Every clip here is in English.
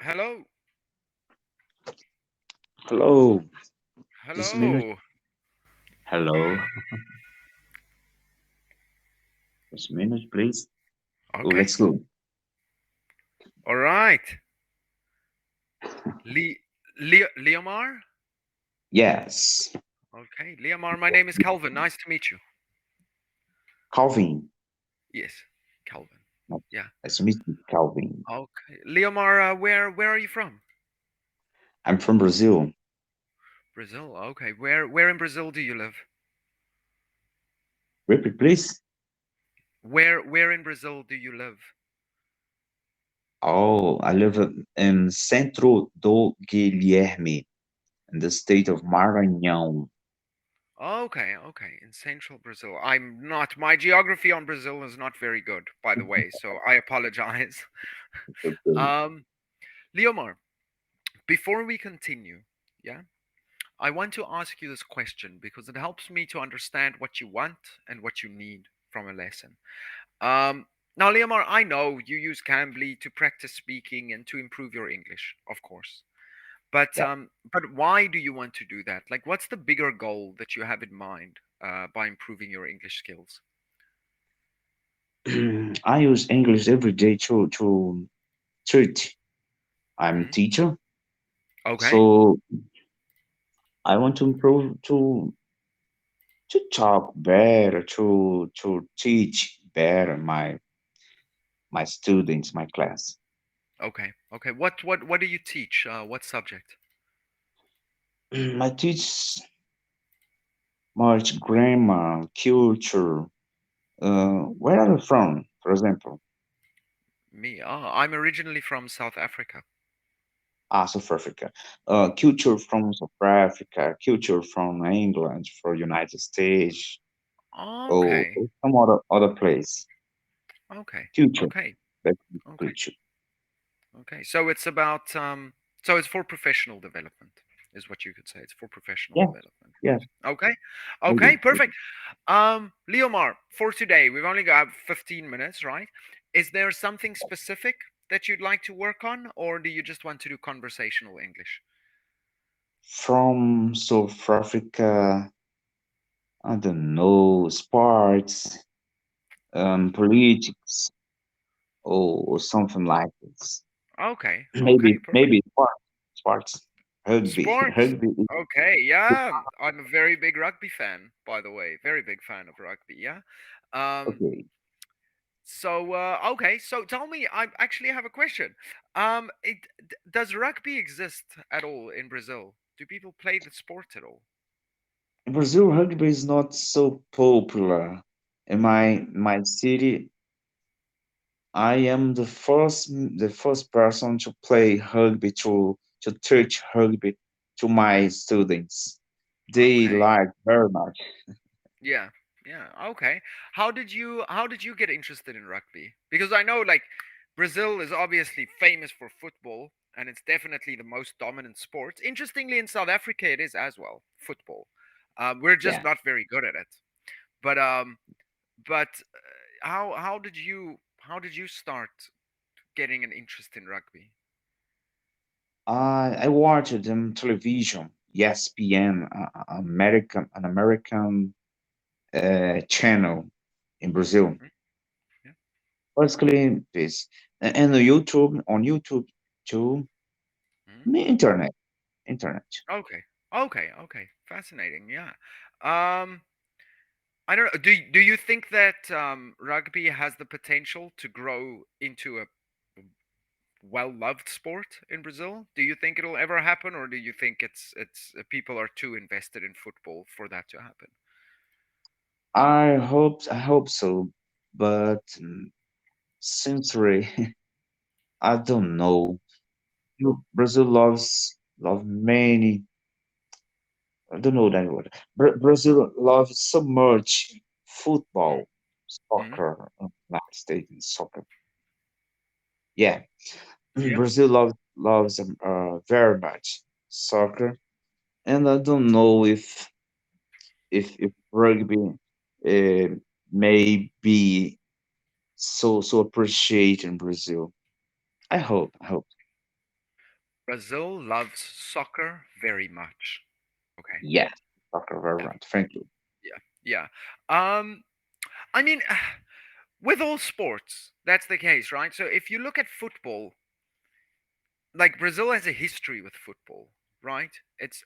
Hello, Hello, just a minute. hello. Hello, just a minute, please. Oh, Okay, let's go. all right. Leomar. Yes, Okay, Leomar. My name is Calvin. Nice to meet you. Calvin. Yes, Calvin. No, Yeah. nice to meet you, Calvin. Okay, Leomar. Where are you from? I'm from Brazil. Brazil. Okay. Where in Brazil do you live? Repeat, please. Where in Brazil do you live? Oh, I live in Centro do Guilherme, in the state of Maranhão. Okay, okay, in central Brazil. I'm not. My geography on Brazil is not very good, by the way. So I apologize. Okay. um, Leomar. Before we continue, yeah. I want to ask you this question because it helps me to understand what you want and what you need from a lesson. Um, Now, Leomar, I know you use Cambly to practice speaking and to improve your English, of course. But Yeah. why do you want to do that? Like, what's the bigger goal that you have in mind by improving your English skills? I use English every day to treat. I'm a Hmm. teacher, Okay, so I want to improve to talk better, to teach better my students, my class. okay, okay. What do you teach? What subject? I teach much grammar, culture. Where are you from, for example? Me. I'm originally from South Africa. South Africa. Culture from South Africa, culture from England, for United States, Okay, or some other place. okay, Culture, okay, that's okay. culture. Okay, so it's about so it's for professional development, is what you could say. It's for professional Yeah, development, yeah, right? Okay, maybe, okay, perfect. Leomar, for today, we've only got 15 minutes, right? Is there something specific that you'd like to work on, or do you just want to do conversational English? from South Africa. I don't know, sports, politics, or something like this. Okay, okay, perfect. Maybe sports, rugby, Sports. rugby. Okay, yeah, I'm a very big rugby fan, by the way. Very big fan of rugby. Yeah. Um, Okay. So okay, so tell me, I actually have a question. Does rugby exist at all in Brazil? Do people play the sport at all? In Brazil, rugby is not so popular. In my city, I am the first person to play rugby to teach rugby to my students. They Okay, like very much. yeah, yeah, okay. How did you get interested in rugby? Because I know like Brazil is obviously famous for football, and it's definitely the most dominant sport. Interestingly, in South Africa, it is as well football. We're just Yeah. not very good at it. But how did you start getting an interest in rugby? I watched them television, ESPN, an American channel in Brazil. Mhm. Yeah. Basically, this and on YouTube too. Mhm. Internet. Okay. Okay. Okay. Fascinating. Yeah. Um, I don't know. Do you think that rugby has the potential to grow into a well-loved sport in Brazil? Do you think it'll ever happen, or do you think it's people are too invested in football for that to happen? I hope so, but sincerely, I don't know. Brazil love many. I don't know that word. Brazil loves so much Mm-hmm. football, Mm-hmm. soccer, United States and soccer. Yeah, Yeah. Brazil loves very much soccer, and I don't know if rugby uh, may be so appreciated in Brazil. I hope. Brazil loves soccer very much. Okay. Yes, Dr. Yeah. Verbrand. Thank you. Yeah. Yeah. Um, I mean, with all sports, that's the case, right? So if you look at football, like Brazil has a history with football, right? It's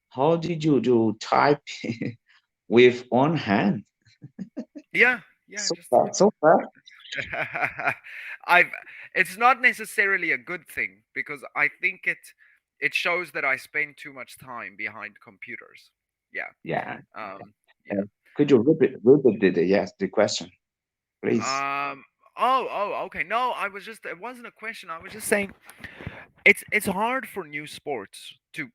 How did you do type with one hand? yeah, yeah, So just fast, so fast. I've it's not necessarily a good thing because I think it shows that I spend too much time behind computers. Yeah. Yeah. Yeah. Could you repeat yes, the question, please? Um okay. No, I was just it wasn't a question. I was just saying it's hard for new sports to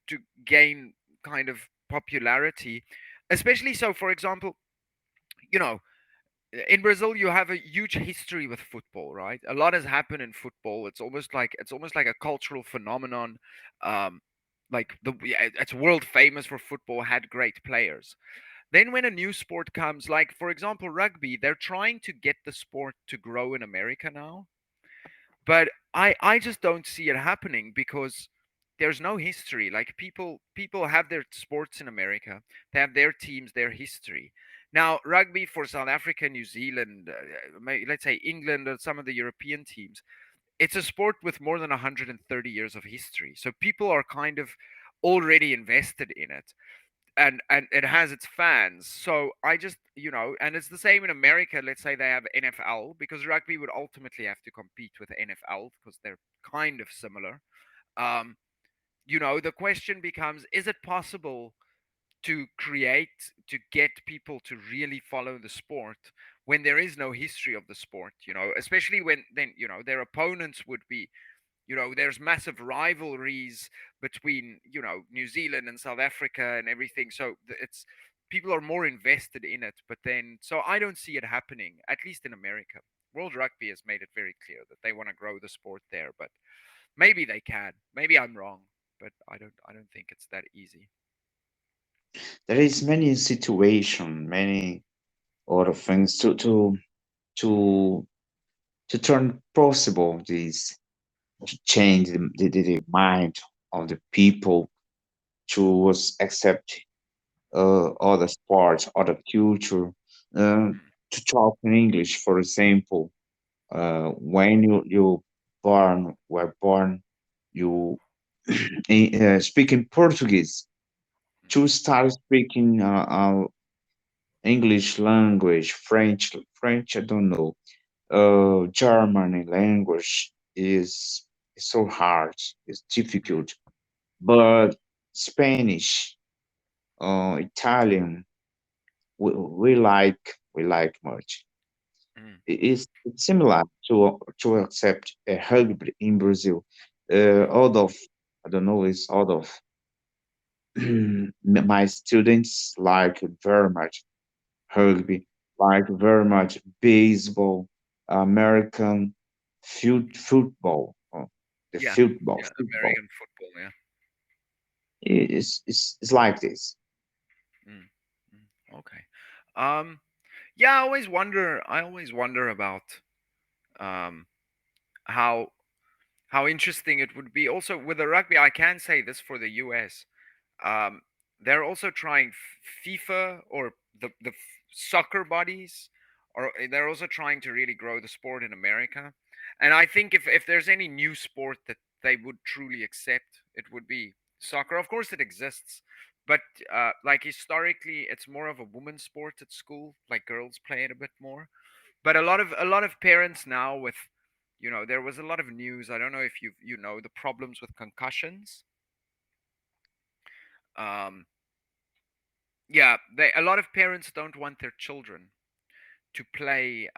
gain kind of popularity, especially so for example, you know, in Brazil you have a huge history with football, right? A lot has happened in football. It's almost like a cultural phenomenon. Um, like it's world famous for football, had great players. Then when a new sport comes, like for example rugby, they're trying to get the sport to grow in America now, but I just don't see it happening because there's no history. Like people have their sports in America, they have their teams, their history. Now rugby for South Africa, New Zealand, let's say England or some of the European teams, it's a sport with more than 130 years of history, so people are kind of already invested in it, and it has its fans. So I just, and it's the same in America. Let's say they have NFL, because rugby would ultimately have to compete with NFL because they're kind of similar. um the question becomes, is it possible to get people to really follow the sport when there is no history of the sport, especially when then their opponents would be, there's massive rivalries between, New Zealand and South Africa and everything. So it's people are more invested in it. But then, so I don't see it happening, at least in America. World Rugby has made it very clear that they want to grow the sport there, but maybe they can. Maybe I'm wrong, but I don't think it's that easy. There is many situation, many other things to to turn possible this to change the mind of the people to accept other sports, other culture, uh, Mm, to talk in English, for example. When you were born, you speaking Portuguese, mm, to start speaking English language, French, I don't know, German language is so hard, it's mm, difficult. But Spanish, Italian, we like much. mm, It's similar to accept a rugby in Brazil. Out of I don't know, it's out of my students like very much rugby, like very much baseball, American football, the yeah, football, yeah, football. American football, yeah. It's like this. Mm, okay. Yeah, I always wonder about um how interesting it would be. Also with the rugby, I can say this for the US. Um, they're also trying FIFA, or the soccer bodies, or they're also trying to really grow the sport in America. And I think if there's any new sport that they would truly accept, it would be soccer. Of course, it exists, but like historically, it's more of a women's sport at school. Like girls play it a bit more. But a lot of parents now with, there was a lot of news. I don't know if you know the problems with concussions. Um, yeah, a lot of parents don't want their children to play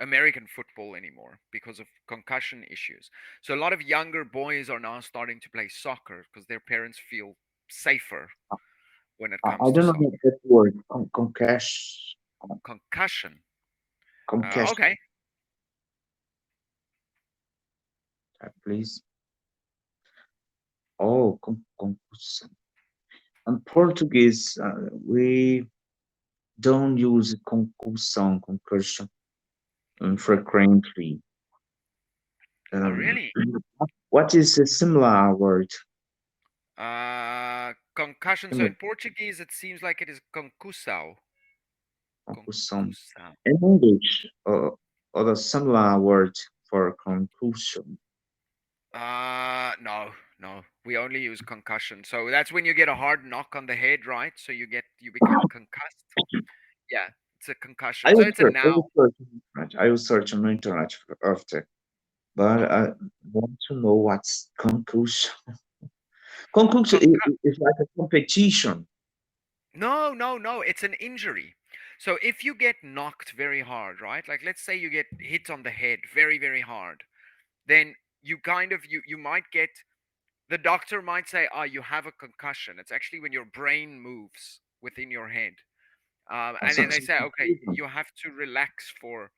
American football anymore because of concussion issues. So a lot of younger boys are now starting to play soccer because their parents feel safer when it I comes to don't know soccer. that word, Concussion. concussion, Okay. please. Oh, concussion. In Portuguese, we don't use concussion Mm, frequently. Oh, Um, really? what is a similar word? Concussion. So Similar in Portuguese, it seems like it is concussão. concussion. Concussão. In English, other similar word for concussion. No, no. We only use concussion. So that's when you get a hard knock on the head, right? So you become concussed. Yeah, it's a concussion. So it's a I noun. will search on internet. I will search on internet after, but Okay. I want to know what's concussion. Concussion Concu- is like a competition. no, no, no. It's an injury. So if you get knocked very hard, right? Like let's say you get hit on the head very, very hard, then you kind of you might get the doctor might say, "Ah, you have a concussion." It's actually when your brain moves within your head, and then they Some say, "Okay, confusion. you have to relax for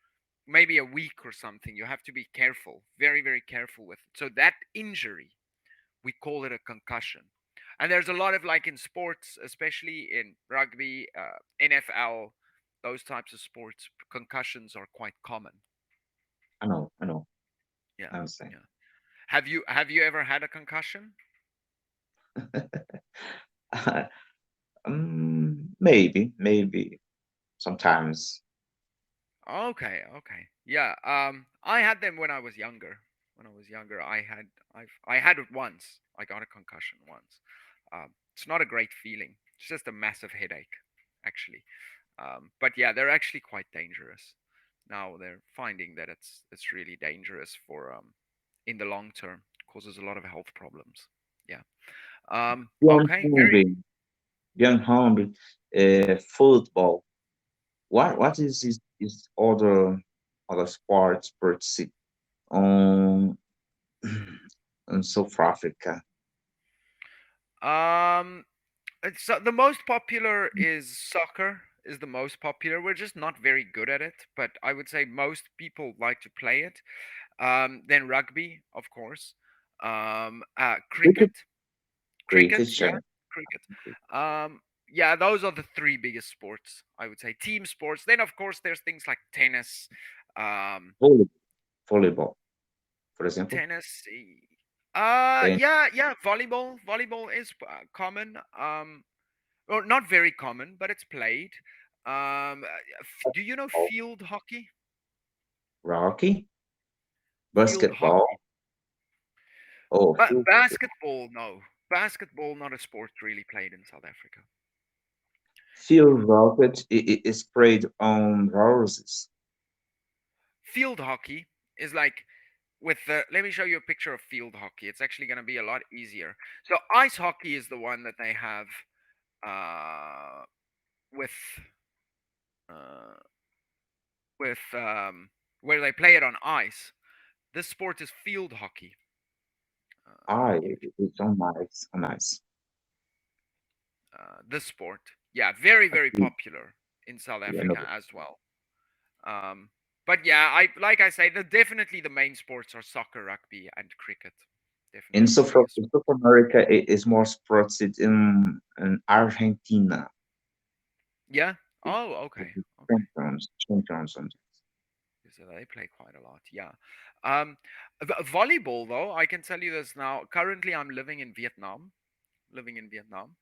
maybe a week or something. You have to be careful, very, very careful with it." So that injury, we call it a concussion. And there's a lot of like in sports, especially in rugby, NFL, those types of sports, concussions are quite common. I know, Yeah, I understand. yeah. Have you ever had a concussion? Maybe sometimes. Okay, okay. Yeah. I had them when I was younger. When I was younger, I had it once. I got a concussion once. It's not a great feeling. It's just a massive headache, actually. But yeah, they're actually quite dangerous. Now they're finding that it's really dangerous for in the long term. Causes a lot of health problems. Yeah. Young Okay. Very. hungry, young hungry, football. What Mhm. is other sports per on in South Africa? Um. So the most popular is soccer. Is the most popular. We're just not very good at it, but I would say most people like to play it. Then rugby, of course. Cricket. Cricket, Cricket, cricket, yeah, yeah. cricket. Yeah, those are the three biggest sports, I would say. Team sports. Then, of course, there's things like tennis. Um, Volleyball, volleyball, for example. tennis. Then Yeah, yeah. Volleyball is common. Well, not very common, but it's played. Do you know oh, field hockey? hockey, Field basketball, hockey. oh, But basketball, no. Basketball, not a sport really played in South Africa. field rocket is sprayed on roses. Field hockey is like with the let me show you a picture of field hockey. It's actually going to be a lot easier. So ice hockey is the one that they have uh, with uh, with where they play it on ice. This sport is field hockey. Ah, You it's on nice, on nice. this sport, yeah, very I very see, popular in South I know. Africa as well. But yeah, I like I say, definitely the main sports are soccer, rugby, and cricket. Definitely the biggest. In South America, it is more spread in Argentina. Yeah. It- Oh, it okay. is Okay. champions sometimes. So they play quite a lot. Yeah. Um, volleyball though, I can tell you this now. Currently, I'm living in Vietnam. Living in Vietnam,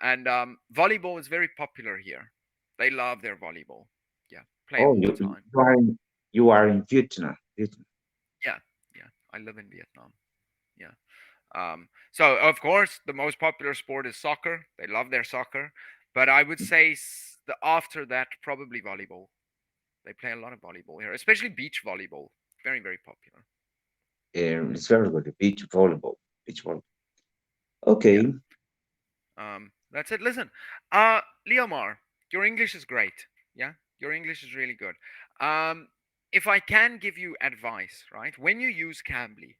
and volleyball is very popular here. They love their volleyball. Yeah, play Oh, all the time. you are in Vietnam. Vietnam. Yeah, yeah. I live in Vietnam. Yeah. So of course, the most popular sport is soccer. They love their soccer, but I would say the after that probably volleyball. They play a lot of volleyball here, especially beach volleyball. Very, very popular. It's very good. Beach volleyball. Beach volleyball. Yeah. Okay, That's it. Listen, Leomar, your English is great. Yeah, your English is really good. Um, if I can give you advice, right, when you use Cambly,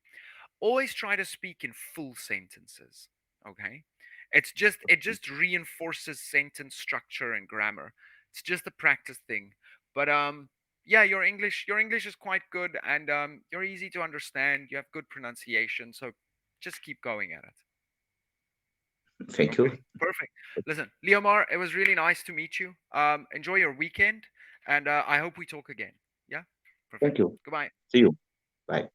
always try to speak in full sentences. Okay, it just reinforces sentence structure and grammar. It's just a practice thing. But yeah, your English is quite good, and you're easy to understand. You have good pronunciation, so just keep going at it. thank you. Okay, perfect. Listen, Leomar, it was really nice to meet you. Enjoy your weekend, and I hope we talk again. Yeah, perfect. Thank you. Goodbye. See you. Bye.